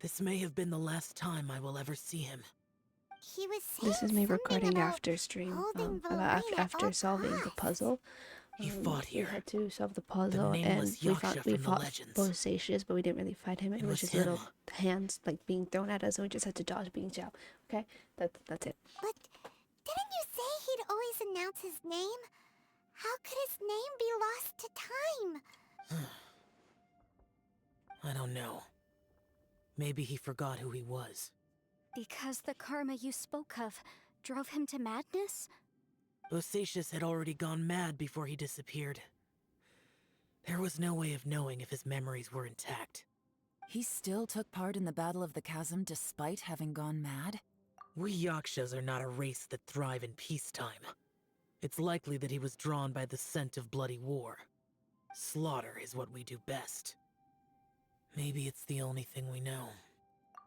This may have been the last time I will ever see him. He was saying This is me something recording about after stream, holding about Valene at after all solving the costs. puzzle. He fought We here. had to solve the The puzzle, and nameless we Yaksha from the fought legends. Bosacius, but we didn't really fight him. It was just him. little hands like being thrown at us, and we just had to dodge being shot. Okay, that's it. But didn't you say he'd always announce his name? How could his name be lost to time? I don't know. Maybe he forgot who he was. Because the karma you spoke of drove him to madness? Bosacius had already gone mad before he disappeared. There was no way of knowing if his memories were intact. He still took part in the Battle of the Chasm despite having gone mad? We Yakshas are not a race that thrive in peacetime. It's likely that he was drawn by the scent of bloody war. Slaughter is what we do best. Maybe it's the only thing we know.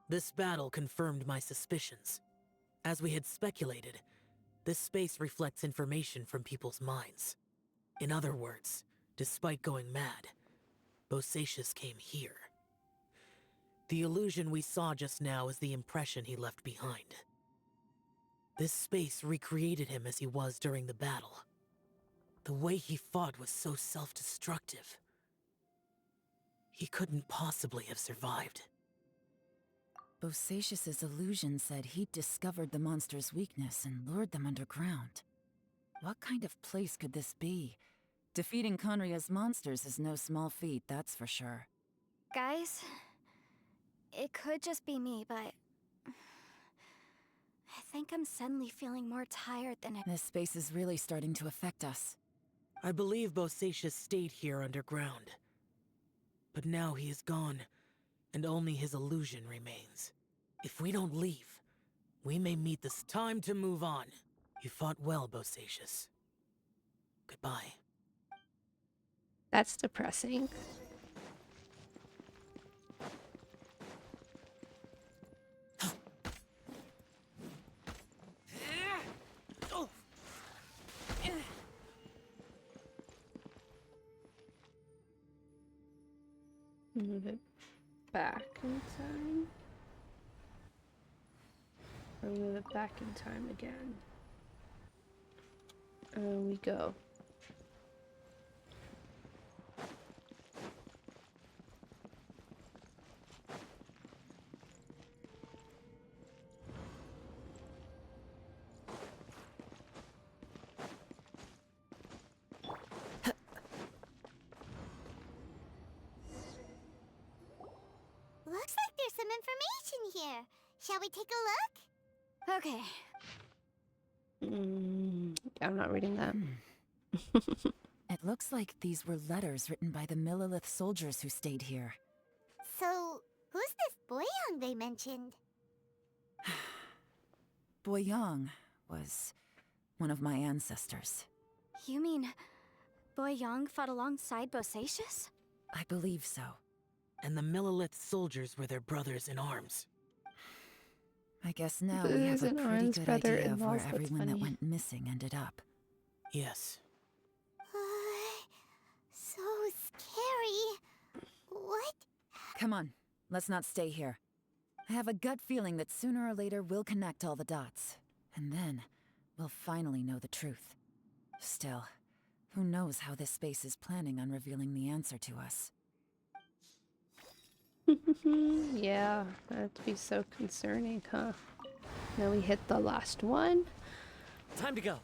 This battle confirmed my suspicions. As we had speculated, this space reflects information from people's minds. In other words, despite going mad, Bosacius came here. The illusion we saw just now is the impression he left behind. This space recreated him as he was during the battle. The way he fought was so self-destructive. He couldn't possibly have survived. Bosacius's illusion said he'd discovered the monster's weakness and lured them underground. What kind of place could this be? Defeating Conria's monsters is no small feat, that's for sure. Guys, it could just be me, but I think I'm suddenly feeling more tired than I... This space is really starting to affect us. I believe Bosacius stayed here underground. But now he is gone, and only his illusion remains. If we don't leave, we may meet this time to move on. You fought well, Bosacius. Goodbye. That's depressing. Move it back in time. Or move it back in time again. We go. Looks like there's some information here. Shall we take a look? Okay. I'm not reading that. It looks like these were letters written by the Millilith soldiers who stayed here. So, who's this Boyang they mentioned? Boyang was one of my ancestors. You mean Boyang fought alongside Bosacius? I believe so. And the Millilith soldiers were their brothers in arms. I guess now we have a pretty good idea of where everyone that went missing ended up. Yes. So scary. What? Come on, let's not stay here. I have a gut feeling that sooner or later we'll connect all the dots. And then, we'll finally know the truth. Still, who knows how this space is planning on revealing the answer to us. Yeah, that'd be so concerning, huh? Now we hit the last one. Time to go.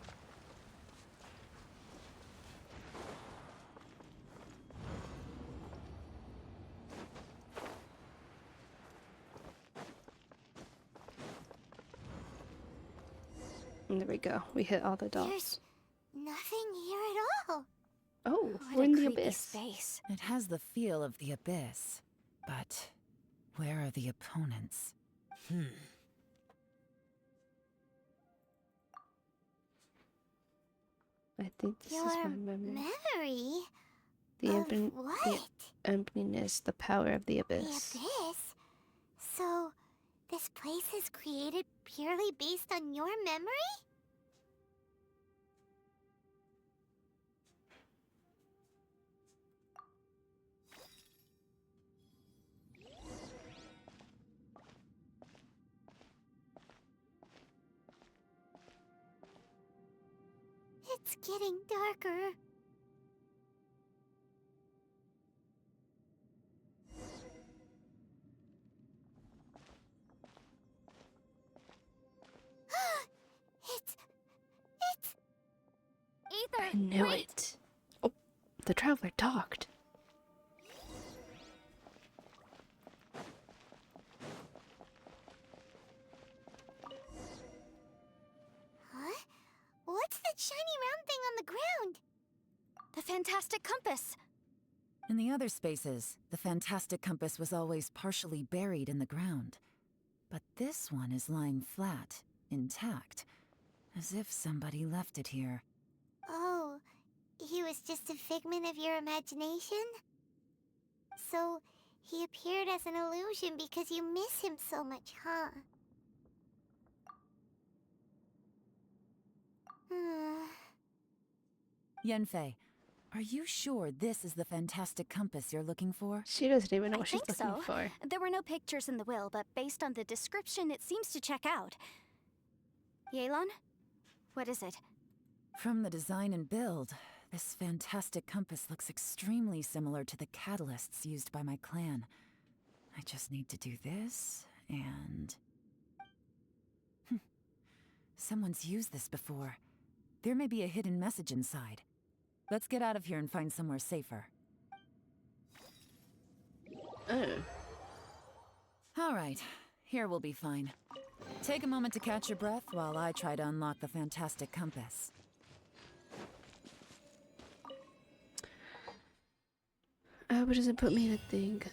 And there we go. We hit all the dots. There's nothing here at all. Oh, What we're a in the creepy abyss. space. It has the feel of the abyss. But where are the opponents? I think this Your is my memory. memory? The Of what? emptiness, the power of the abyss. The abyss? So, this place is created purely based on your memory? It's getting darker. It's... Ether, I knew wait! it. Oh, the traveler talked. Huh? What's that shiny round thing on the ground? The fantastic compass! In the other spaces, the fantastic compass was always partially buried in the ground. But this one is lying flat, intact, as if somebody left it here. Oh, he was just a figment of your imagination? So, he appeared as an illusion because you miss him so much, huh? Yenfei, are you sure this is the fantastic compass you're looking for? She doesn't even know I what she's think looking so. for. There were no pictures in the will, but based on the description, it seems to check out. Yelan? What is it? From the design and build, this fantastic compass looks extremely similar to the catalysts used by my clan. I just need to do this, and... Someone's used this before. There may be a hidden message inside. Let's get out of here and find somewhere safer. Oh. Alright, here we'll be fine. Take a moment to catch your breath while I try to unlock the fantastic compass. I hope it doesn't put me in a thing.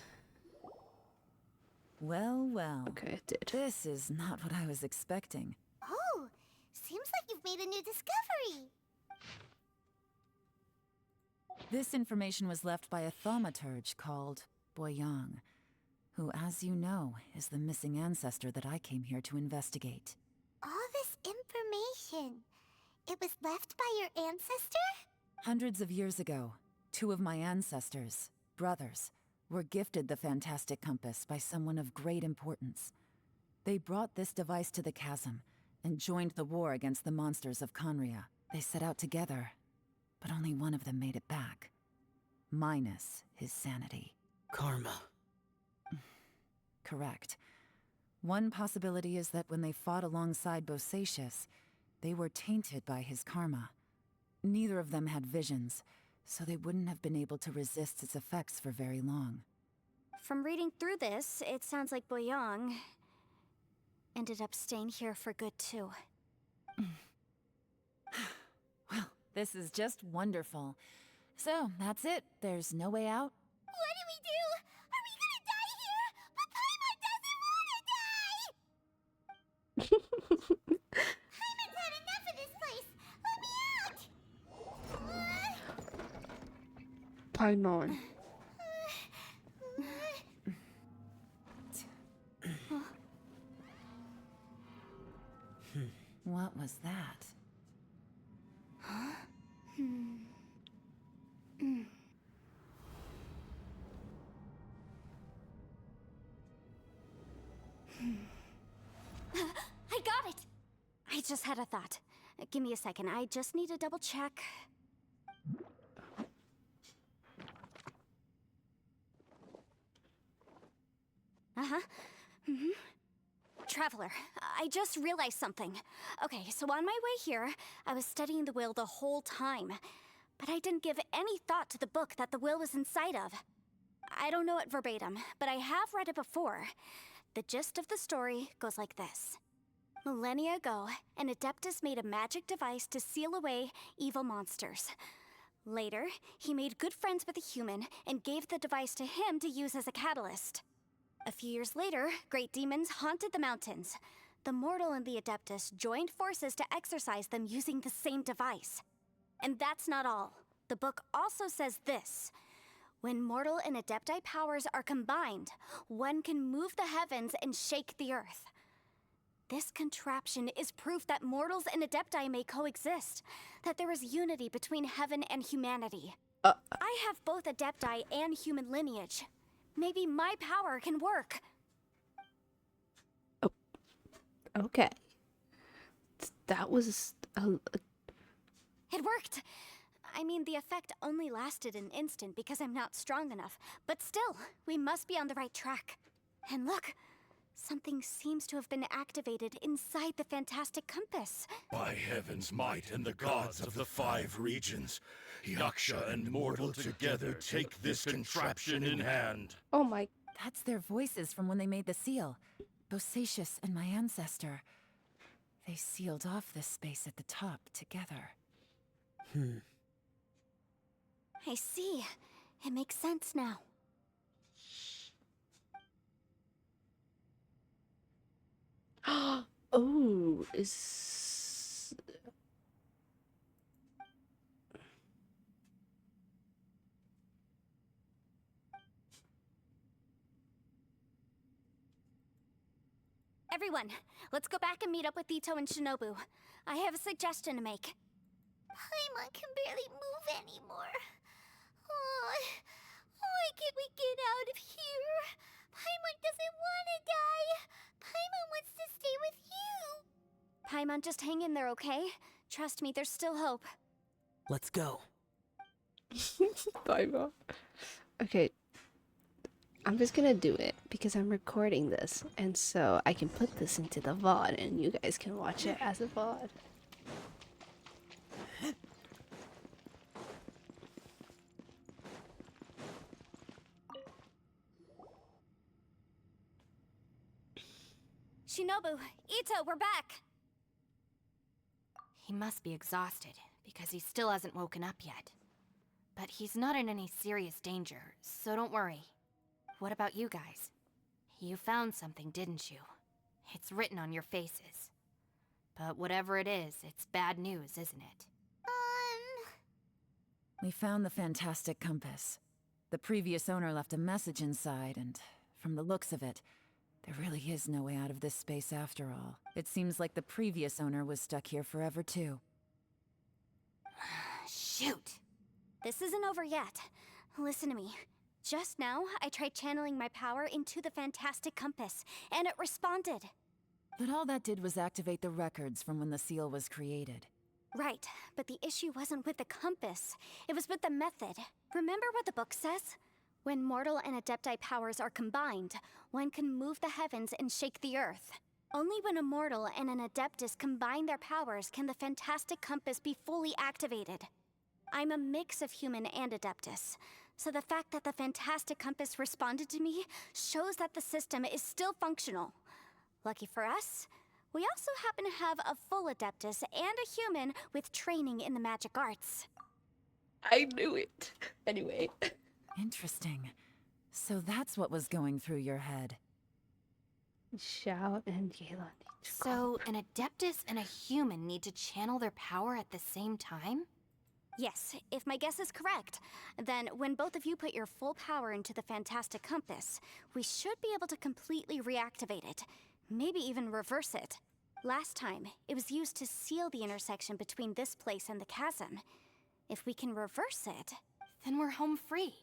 Well, well. Okay, it did. This is not what I was expecting. Oh, seems like you've made a new discovery. This information was left by a thaumaturge called Boyang, who, as you know, is the missing ancestor that I came here to investigate. All this information, it was left by your ancestor? Hundreds of years ago, two of my ancestors, brothers, were gifted the fantastic compass by someone of great importance. They brought this device to the chasm and joined the war against the monsters of Conria. They set out together, but only one of them made it back. Minus his sanity. Karma. Correct. One possibility is that when they fought alongside Bosacius, they were tainted by his karma. Neither of them had visions, so they wouldn't have been able to resist its effects for very long. From reading through this, it sounds like Boyang ended up staying here for good too. Well, this is just wonderful. So, that's it. There's no way out? What do we do? Are we gonna die here? But Paimon doesn't wanna die! Paimon's had enough of this place! Let me out! Paimon. What was that? I got it! I just had a thought. Give me a second, I just need to double check. Traveler, I just realized something. Okay, so on my way here, I was studying the will the whole time. But I didn't give any thought to the book that the will was inside of. I don't know it verbatim, but I have read it before. The gist of the story goes like this. Millennia ago, an Adeptus made a magic device to seal away evil monsters. Later, he made good friends with a human and gave the device to him to use as a catalyst. A few years later, great demons haunted the mountains. The mortal and the Adeptus joined forces to exorcise them using the same device. And that's not all. The book also says this. When mortal and Adepti powers are combined, one can move the heavens and shake the earth. This contraption is proof that mortals and Adepti may coexist, that there is unity between heaven and humanity. I have both Adepti and human lineage. Maybe my power can work. Okay. That was a It worked! I mean, the effect only lasted an instant because I'm not strong enough, but still, we must be on the right track. And look, something seems to have been activated inside the fantastic compass. By heaven's might and the gods of the 5 regions, Yaksha and mortal together take this contraption in hand. Oh my. That's their voices from when they made the seal. Bosacius and my ancestor. They sealed off this space at the top together. I see. It makes sense now. Oh, is... Everyone, let's go back and meet up with Ito and Shinobu. I have a suggestion to make. Paimon can barely move anymore. Oh, why can't we get out of here? Paimon doesn't want to die. Paimon wants to stay with you. Paimon, just hang in there, okay? Trust me, there's still hope. Let's go. Bye, Mom. Okay. I'm just gonna do it because I'm recording this, and so I can put this into the VOD and you guys can watch it as a VOD. Shinobu, Ito, we're back! He must be exhausted, because he still hasn't woken up yet. But he's not in any serious danger, so don't worry. What about you guys? You found something, didn't you? It's written on your faces. But whatever it is, it's bad news, isn't it? We found the fantastic compass. The previous owner left a message inside, and from the looks of it, there really is no way out of this space after all. It seems like the previous owner was stuck here forever too. Shoot! This isn't over yet. Listen to me. Just now, I tried channeling my power into the fantastic compass, and it responded. But all that did was activate the records from when the seal was created. Right, but the issue wasn't with the compass. It was with the method. Remember what the book says? When mortal and adepti powers are combined, one can move the heavens and shake the earth. Only when a mortal and an adeptus combine their powers can the fantastic compass be fully activated. I'm a mix of human and adeptus, so the fact that the fantastic compass responded to me shows that the system is still functional. Lucky for us, we also happen to have a full adeptus and a human with training in the magic arts. I knew it. Anyway. Interesting. So that's what was going through your head. Xiao and Yayla need to So, an Adeptus and a human need to channel their power at the same time? Yes, if my guess is correct, then when both of you put your full power into the fantastic compass, we should be able to completely reactivate it, maybe even reverse it. Last time, it was used to seal the intersection between this place and the chasm. If we can reverse it, Then we're home free.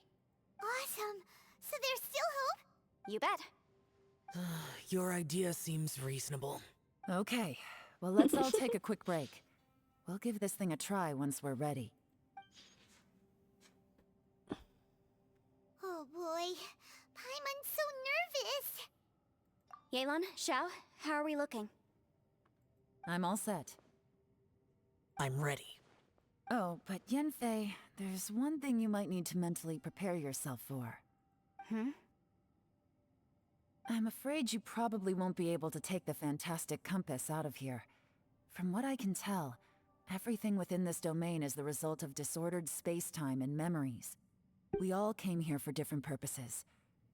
Awesome. So there's still hope? you bet. Your idea seems reasonable. Okay, well let's all take a quick break. We'll give this thing a try once we're ready. Oh boy. Paimon's so nervous. Yelan, Xiao, how are we looking? I'm all set. I'm ready. Oh, but Yanfei, there's one thing you might need to mentally prepare yourself for. I'm afraid you probably won't be able to take the fantastic compass out of here. From what I can tell, everything within this domain is the result of disordered space-time and memories. We all came here for different purposes,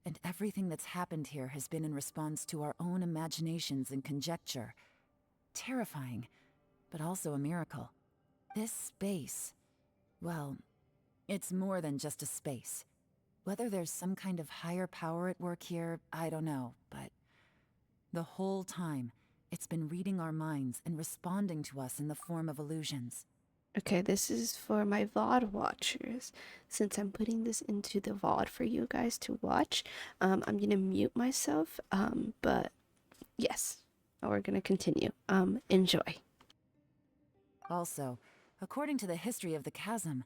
and everything that's happened here has been in response to our own imaginations and conjecture. Terrifying, but also a miracle. This space, well, it's more than just a space. Whether there's some kind of higher power at work here, I don't know, but the whole time, it's been reading our minds and responding to us in the form of illusions. Okay, this is for my VOD watchers. Since I'm putting this into the VOD for you guys to watch, I'm gonna mute myself, but yes, we're gonna continue. Enjoy. Also, according to the history of the chasm,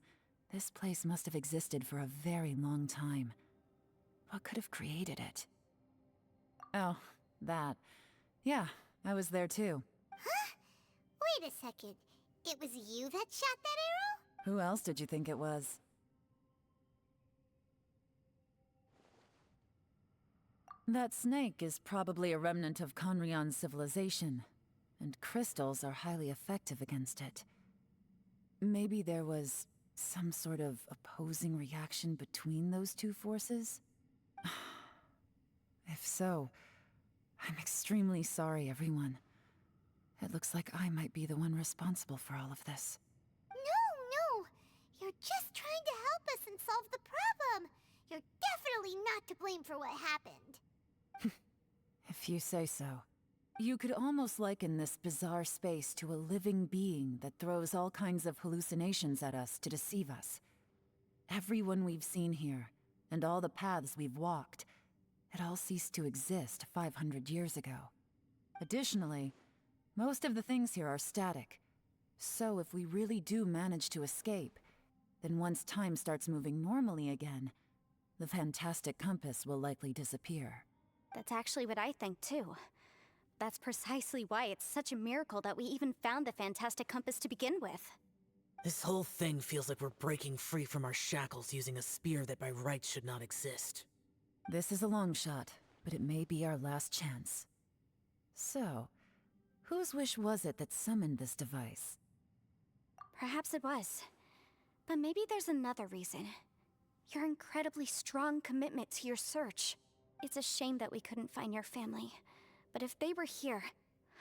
this place must have existed for a very long time. What could have created it? Oh, that. Yeah, I was there too. Huh? Wait a second. It was you that shot that arrow? Who else did you think it was? That snake is probably a remnant of Conrion's civilization, and crystals are highly effective against it. Maybe there was some sort of opposing reaction between those two forces? If so, I'm extremely sorry, everyone. It looks like I might be the one responsible for all of this. No. You're just trying to help us and solve the problem. You're definitely not to blame for what happened. If you say so. You could almost liken this bizarre space to a living being that throws all kinds of hallucinations at us to deceive us. Everyone we've seen here, and all the paths we've walked, it all ceased to exist 500 years ago. Additionally, most of the things here are static. So if we really do manage to escape, then once time starts moving normally again, the fantastic compass will likely disappear. That's actually what I think too. That's precisely why it's such a miracle that we even found the fantastic compass to begin with. This whole thing feels like we're breaking free from our shackles using a spear that by rights should not exist. This is a long shot, but it may be our last chance. So, whose wish was it that summoned this device? Perhaps it was. But maybe there's another reason. Your incredibly strong commitment to your search. It's a shame that we couldn't find your family. But if they were here,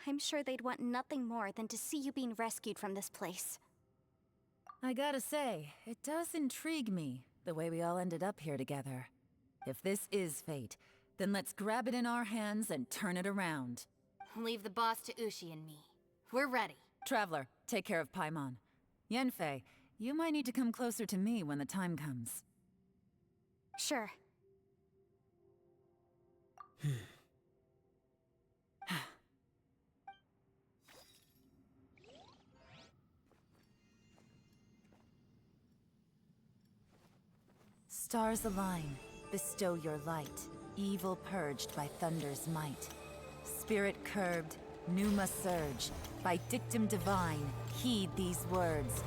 I'm sure they'd want nothing more than to see you being rescued from this place. I gotta say, it does intrigue me, the way we all ended up here together. If this is fate, then let's grab it in our hands and turn it around. Leave the boss to Ushi and me. We're ready. Traveler, take care of Paimon. Yanfei, you might need to come closer to me when the time comes. Sure. Stars align, bestow your light, evil purged by thunder's might. Spirit curbed, pneuma surge, by dictum divine, heed these words.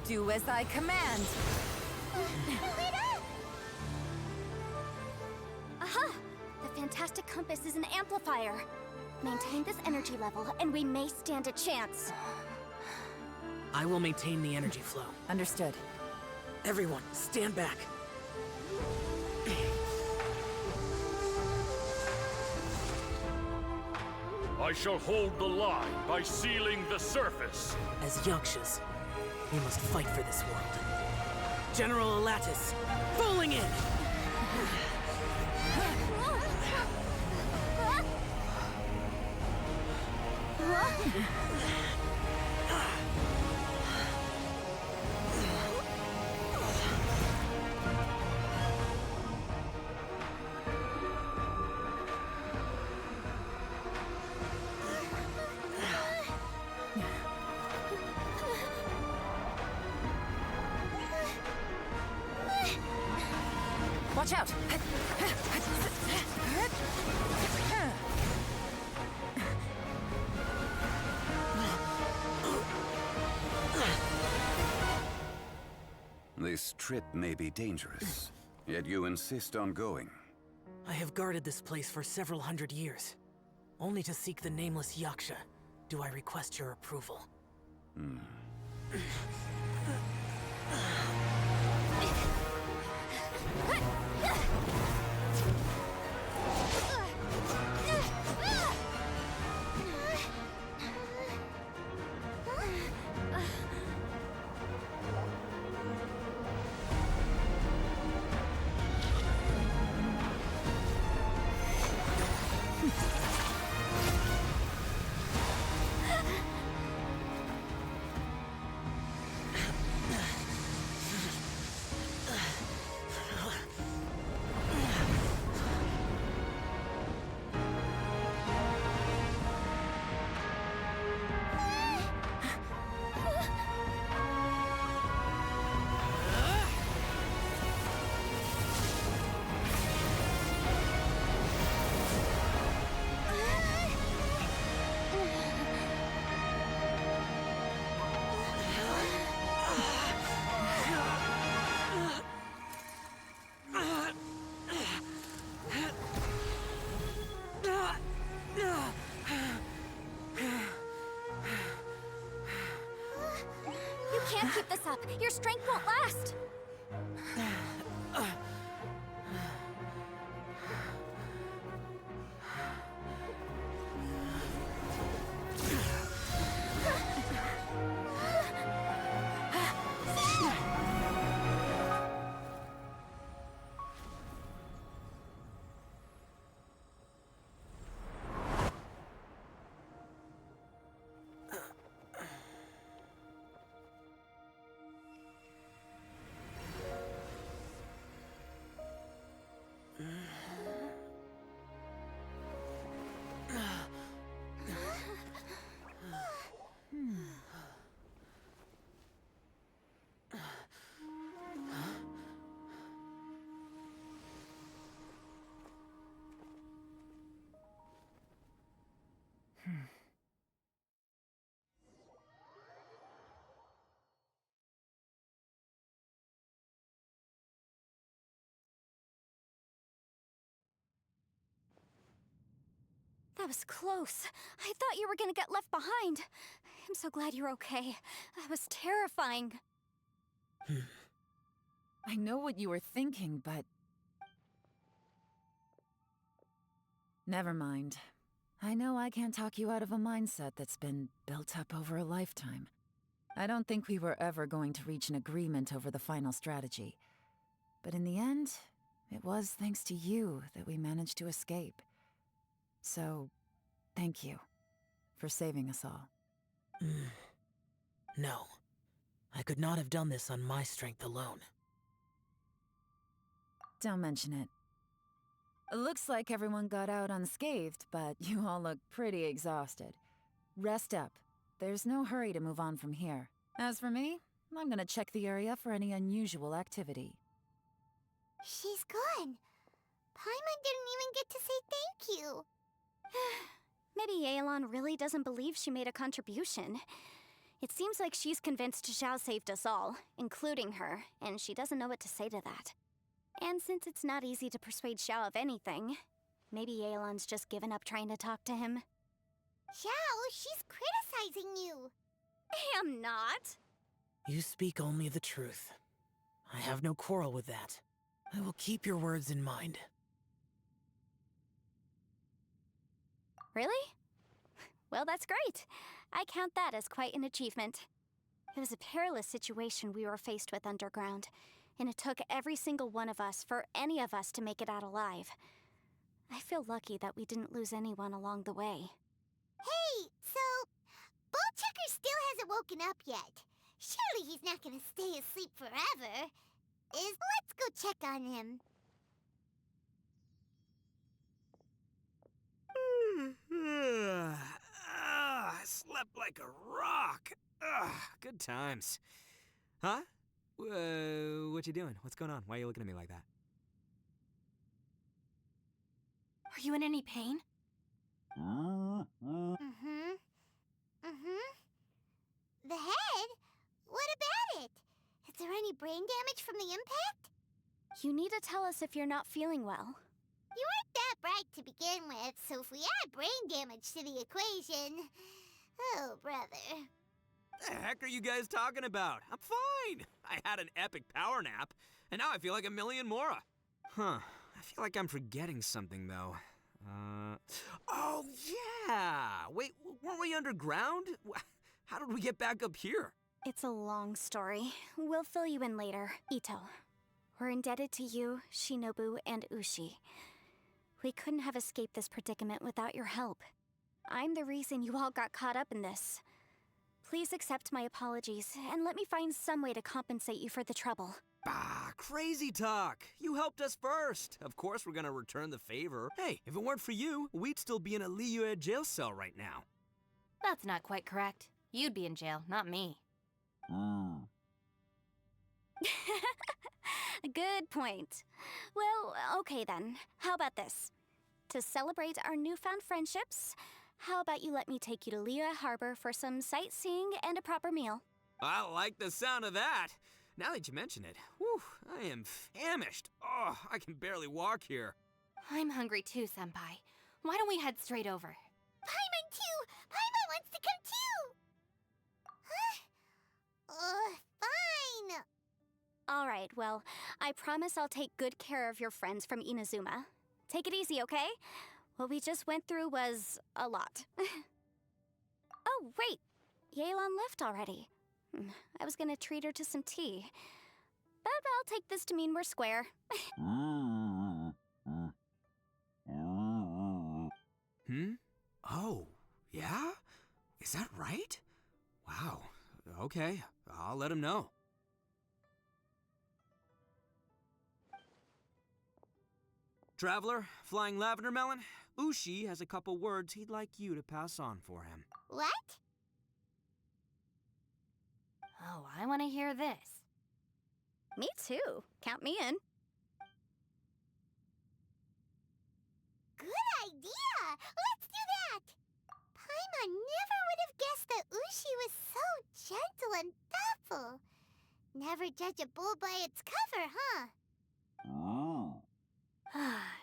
Do as I command! Aha! The fantastic compass is an amplifier. Maintain this energy level, and we may stand a chance. I will maintain the energy flow. Understood. Everyone, stand back. I shall hold the line by sealing the surface. As Yakshas, we must fight for this world. General Elatus, falling in! Watch out! This trip may be dangerous, yet you insist on going. I have guarded this place for several hundred years. Only to seek the nameless Yaksha do I request your approval. Your strength won't last! That was close. I thought you were gonna get left behind. I'm so glad you're okay. That was terrifying. I know what you were thinking, but... Never mind. I know I can't talk you out of a mindset that's been built up over a lifetime. I don't think we were ever going to reach an agreement over the final strategy. But in the end, it was thanks to you that we managed to escape. So, thank you for saving us all. No. I could not have done this on my strength alone. Don't mention it. Looks like everyone got out unscathed, but you all look pretty exhausted. Rest up. There's no hurry to move on from here. As for me, I'm gonna check the area for any unusual activity. She's gone. Paimon didn't even get to say thank you. Maybe Yelan really doesn't believe she made a contribution. It seems like she's convinced Zhao saved us all, including her, and she doesn't know what to say to that. And since it's not easy to persuade Zhao of anything, maybe Yelan's just given up trying to talk to him. Zhao, she's criticizing you. I'm not. You speak only the truth. I have no quarrel with that. I will keep your words in mind. Really? Well, that's great. I count that as quite an achievement. It was a perilous situation we were faced with underground, and it took every single one of us for any of us to make it out alive. I feel lucky that we didn't lose anyone along the way. Hey, so... Ballchecker still hasn't woken up yet. Surely he's not gonna stay asleep forever. Let's go check on him. I slept like a rock. Good times. Huh? What you doing? What's going on? Why are you looking at me like that? Are you in any pain? The head? What about it? Is there any brain damage from the impact? You need to tell us if you're not feeling well. You weren't that bright to begin with, so if we add brain damage to the equation... Oh, brother. The heck are you guys talking about? I'm fine. I had an epic power nap, and now I feel like a million more. Huh. I feel like I'm forgetting something, though. Oh, yeah! Wait, weren't we underground? How did we get back up here? It's a long story. We'll fill you in later. Ito, we're indebted to you, Shinobu, and Ushi. We couldn't have escaped this predicament without your help. I'm the reason you all got caught up in this. Please accept my apologies, and let me find some way to compensate you for the trouble. Bah, crazy talk. You helped us first. Of course we're gonna return the favor. Hey, if it weren't for you, we'd still be in a Liyue jail cell right now. That's not quite correct. You'd be in jail, not me. Good point. Well, okay then. How about this? To celebrate our newfound friendships, how about you let me take you to Liyue Harbor for some sightseeing and a proper meal? I like the sound of that. Now that you mention it, whew, I am famished. Oh, I can barely walk here. I'm hungry too, Senpai. Why don't we head straight over? Paimon too! Paimon wants to come too! Huh? Fine. Alright, well, I promise I'll take good care of your friends from Inazuma. Take it easy, okay? What we just went through was a lot. Oh, wait! Yelan left already. I was gonna treat her to some tea. But I'll take this to mean we're square. Oh, yeah? Is that right? Wow. Okay, I'll let him know. Traveler, Flying Lavender Melon, Ushi has a couple words he'd like you to pass on for him. What? Oh, I want to hear this. Me too. Count me in. Good idea! Let's do that! Paimon never would have guessed that Ushi was so gentle and thoughtful. Never judge a bull by its cover, huh?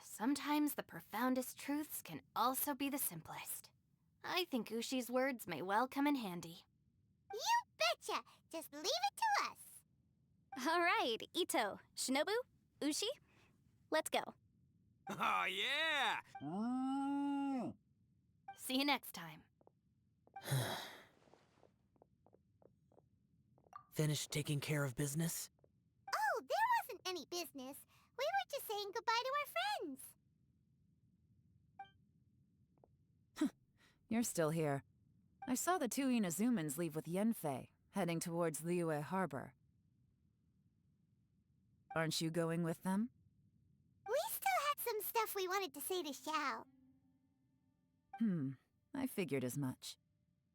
Sometimes the profoundest truths can also be the simplest. I think Ushi's words may well come in handy. You betcha! Just leave it to us! Alright, Ito, Shinobu, Ushi, let's go. Oh, yeah! See you next time. Finished taking care of business? Oh, there wasn't any business. We were just saying goodbye to our friends. You're still here. I saw the two Inazumans leave with Yenfei, heading towards Liyue Harbor. Aren't you going with them? We still had some stuff we wanted to say to Xiao. I figured as much.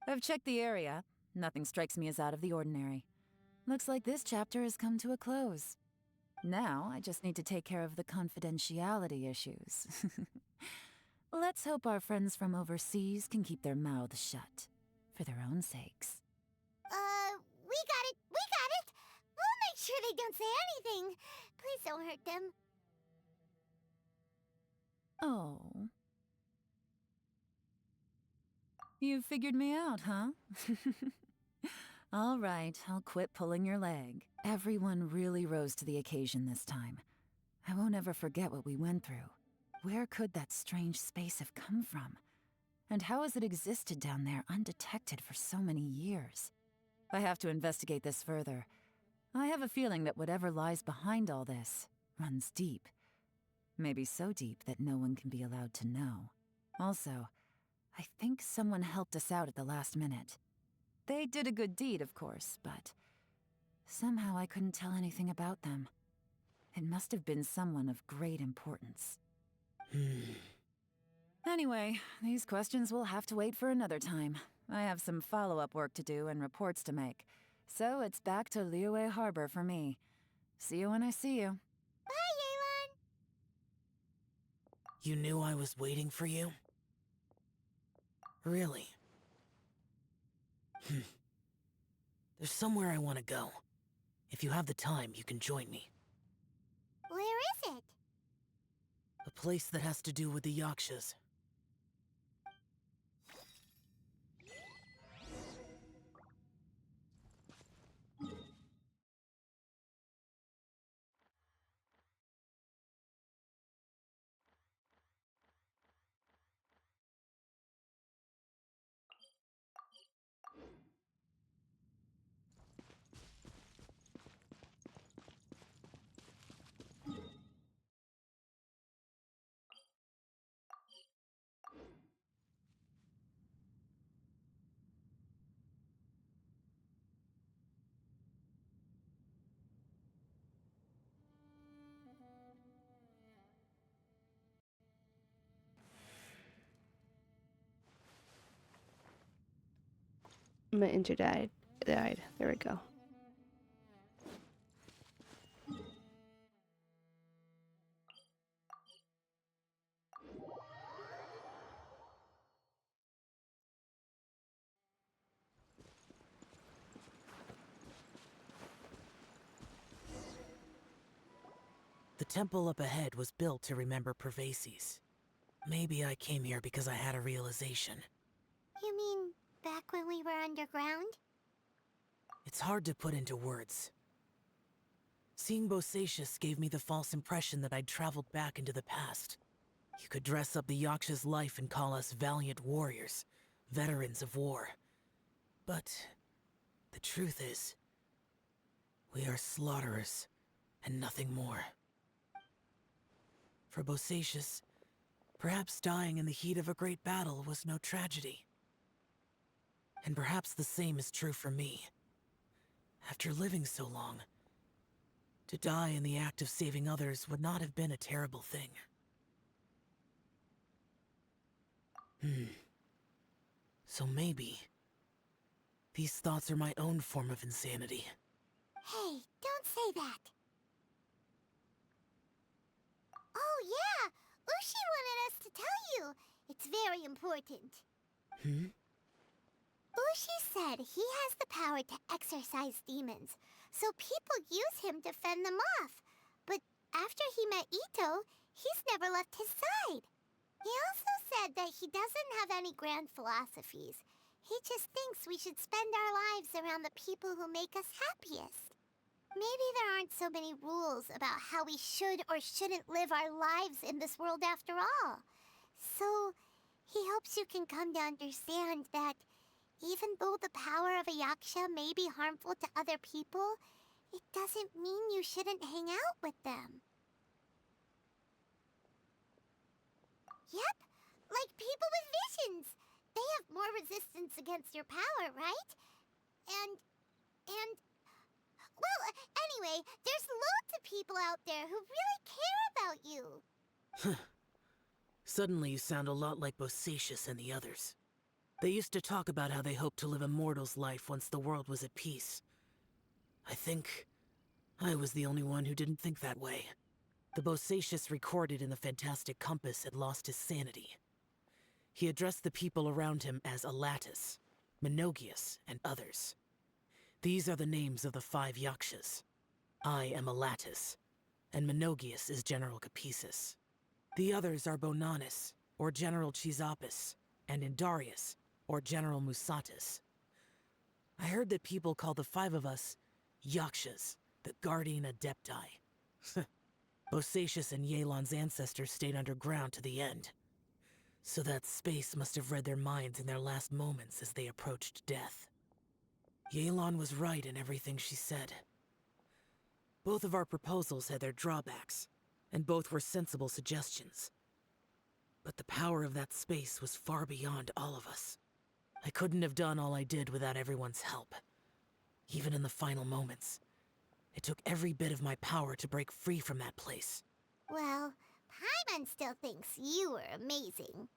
I've checked the area. Nothing strikes me as out of the ordinary. Looks like this chapter has come to a close. Now, I just need to take care of the confidentiality issues. Let's hope our friends from overseas can keep their mouths shut. For their own sakes. We got it! We got it! We'll make sure they don't say anything. Please don't hurt them. Oh. You figured me out, huh? All right, I'll quit pulling your leg. Everyone really rose to the occasion this time. I won't ever forget what we went through. Where could that strange space have come from? And how has it existed down there undetected for so many years? I have to investigate this further. I have a feeling that whatever lies behind all this runs deep. Maybe so deep that no one can be allowed to know. Also, I think someone helped us out at the last minute. They did a good deed, of course, but somehow I couldn't tell anything about them. It must have been someone of great importance. Anyway, these questions will have to wait for another time. I have some follow-up work to do and reports to make. So it's back to Liyue Harbor for me. See you when I see you. Bye, Yelan! You knew I was waiting for you? Really? There's somewhere I want to go. If you have the time, you can join me. Where is it? A place that has to do with the Yakshas. My internet died. There we go. The temple up ahead was built to remember Pervases. Maybe I came here because I had a realization. You mean back when we were underground? It's hard to put into words. Seeing Bosacius gave me the false impression that I'd traveled back into the past. You could dress up the Yaksha's life and call us valiant warriors, veterans of war. But the truth is, we are slaughterers and nothing more. For Bosacius, perhaps dying in the heat of a great battle was no tragedy. And perhaps the same is true for me. After living so long, to die in the act of saving others would not have been a terrible thing. So maybe these thoughts are my own form of insanity. Hey, don't say that. Oh yeah, Ushi wanted us to tell you. It's very important. Ushi said he has the power to exorcise demons, so people use him to fend them off. But after he met Ito, he's never left his side. He also said that he doesn't have any grand philosophies. He just thinks we should spend our lives around the people who make us happiest. Maybe there aren't so many rules about how we should or shouldn't live our lives in this world after all. So, he hopes you can come to understand that even though the power of a yaksha may be harmful to other people, it doesn't mean you shouldn't hang out with them. Yep, like people with visions. They have more resistance against your power, right? And... Well, anyway, there's loads of people out there who really care about you. Suddenly you sound a lot like Bosacius and the others. They used to talk about how they hoped to live a mortal's life once the world was at peace. I think I was the only one who didn't think that way. The Bosacius recorded in the Fantastic Compass had lost his sanity. He addressed the people around him as Alatus, Menogius, and others. These are the names of the 5 Yakshas. I am Alatus, and Menogius is General Capesus. The others are Bonanis, or General Chisapis, and Indarius, or General Musatus. I heard that people call the 5 of us Yakshas, the Guardian Adepti. Bosacius and Yelan's ancestors stayed underground to the end. So that space must have read their minds in their last moments as they approached death. Yelan was right in everything she said. Both of our proposals had their drawbacks, and both were sensible suggestions. But the power of that space was far beyond all of us. I couldn't have done all I did without everyone's help. Even in the final moments, it took every bit of my power to break free from that place. Well, Paimon still thinks you were amazing.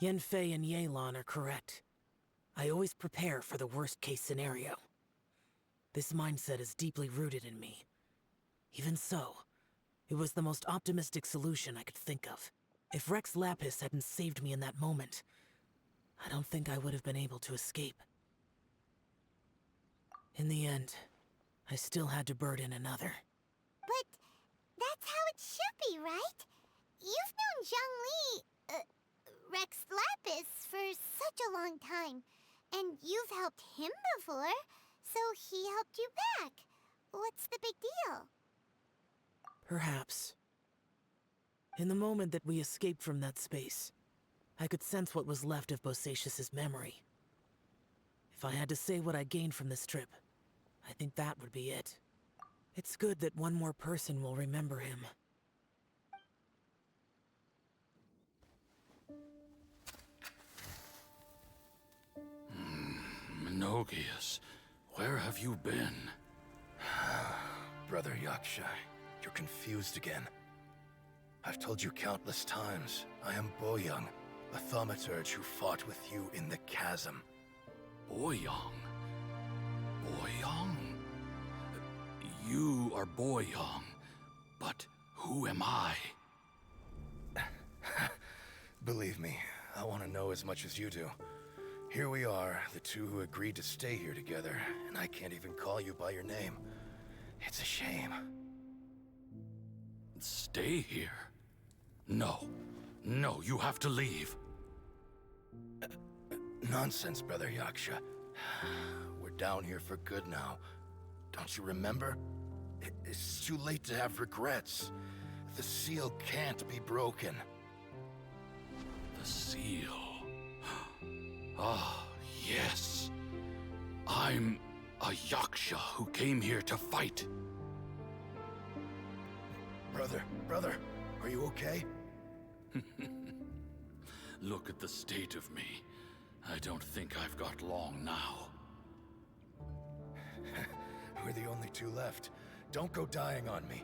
Yanfei and Yelan are correct. I always prepare for the worst-case scenario. This mindset is deeply rooted in me. Even so, it was the most optimistic solution I could think of. If Rex Lapis hadn't saved me in that moment, I don't think I would have been able to escape. In the end, I still had to burden another. But that's how it should be, right? You've known Zhongli, Rex Lapis, for such a long time. And you've helped him before, so he helped you back. What's the big deal? Perhaps. In the moment that we escaped from that space, I could sense what was left of Bosacius's memory. If I had to say what I gained from this trip, I think that would be it. It's good that one more person will remember him. Menogius, where have you been? Brother Yaksha, you're confused again. I've told you countless times, I am Boyoung, a thaumaturge who fought with you in the chasm. Boyoung? Boyoung? You are Boyoung, but who am I? Believe me, I want to know as much as you do. Here we are, the two who agreed to stay here together, and I can't even call you by your name. It's a shame. Stay here? No. No, you have to leave. Nonsense, Brother Yaksha. We're down here for good now. Don't you remember? It's too late to have regrets. The seal can't be broken. The seal. Ah, yes. I'm a Yaksha who came here to fight. Brother, are you okay? Look at the state of me. I don't think I've got long now. We're the only two left. Don't go dying on me.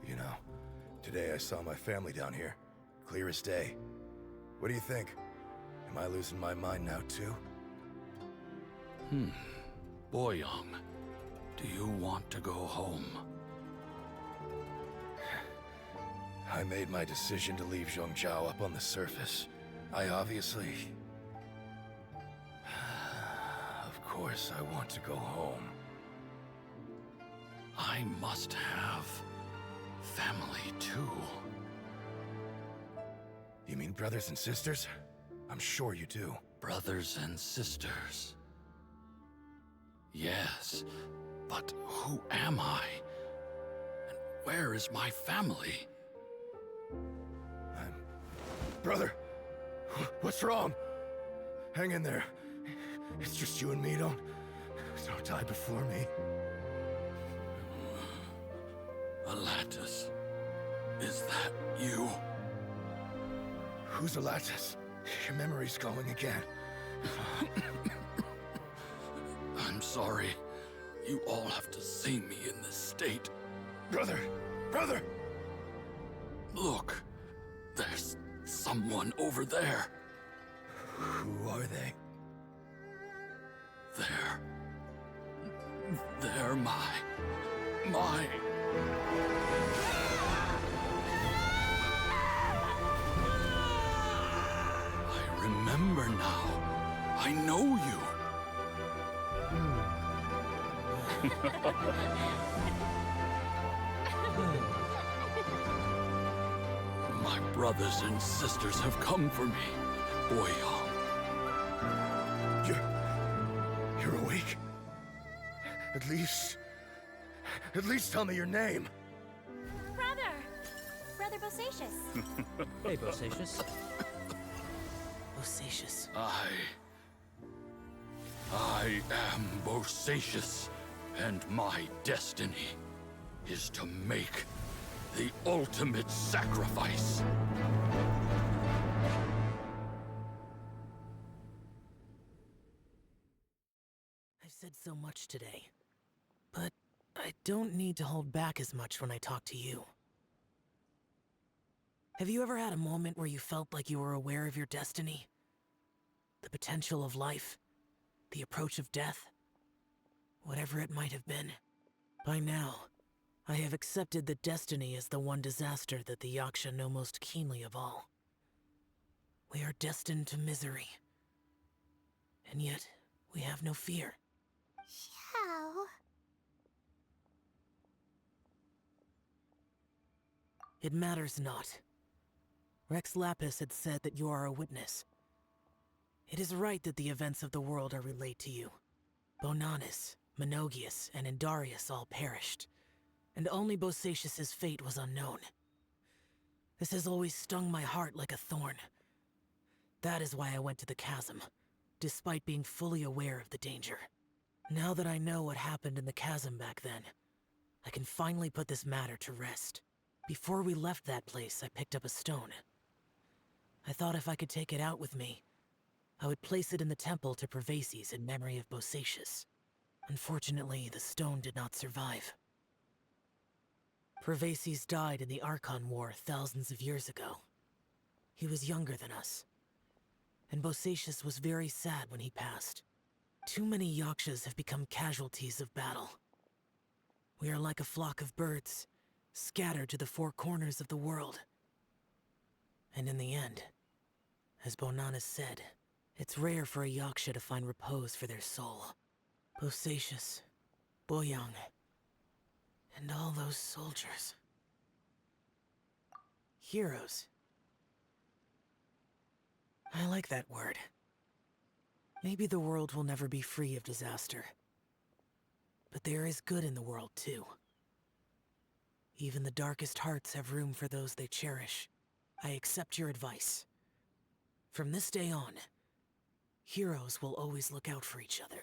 You know, today I saw my family down here. Clear as day. What do you think? Am I losing my mind now too? Boyang, do you want to go home? I made my decision to leave Zhongzhou up on the surface. I obviously... Of course I want to go home. I must have family too. You mean brothers and sisters? I'm sure you do. Brothers and sisters. Yes, but who am I? And where is my family? Brother, what's wrong? Hang in there. It's just you and me. Don't die before me. Alatus, is that you? Who's Alatus? Your memory's going again. I'm sorry. You all have to see me in this state. Brother! Look, there's someone over there. Who are they? They're my... I remember now. I know you. My brothers and sisters have come for me, Boyang. You're awake? At least tell me your name. Brother Bosacius. Hey, Bosacius. Bosacius. I am Bosacius, and my destiny is to make the ultimate sacrifice. I've said so much today, but I don't need to hold back as much when I talk to you. Have you ever had a moment where you felt like you were aware of your destiny? The potential of life? The approach of death? Whatever it might have been. By now, I have accepted that destiny is the one disaster that the Yaksha know most keenly of all. We are destined to misery. And yet, we have no fear. Xiao. It matters not. Rex Lapis had said that you are a witness. It is right that the events of the world are relayed to you. Bonanis, Menogius, and Indarius all perished, and only Bosacius's fate was unknown. This has always stung my heart like a thorn. That is why I went to the chasm, despite being fully aware of the danger. Now that I know what happened in the chasm back then, I can finally put this matter to rest. Before we left that place, I picked up a stone. I thought if I could take it out with me, I would place it in the temple to Pervases in memory of Bosacius. Unfortunately, the stone did not survive. Pervases died in the Archon War thousands of years ago. He was younger than us, and Bosacius was very sad when he passed. Too many Yakshas have become casualties of battle. We are like a flock of birds, scattered to the four corners of the world. And in the end, as Bonanis said, it's rare for a Yaksha to find repose for their soul. Bosacius, Boyang, and all those soldiers. Heroes. I like that word. Maybe the world will never be free of disaster. But there is good in the world, too. Even the darkest hearts have room for those they cherish. I accept your advice. From this day on, heroes will always look out for each other.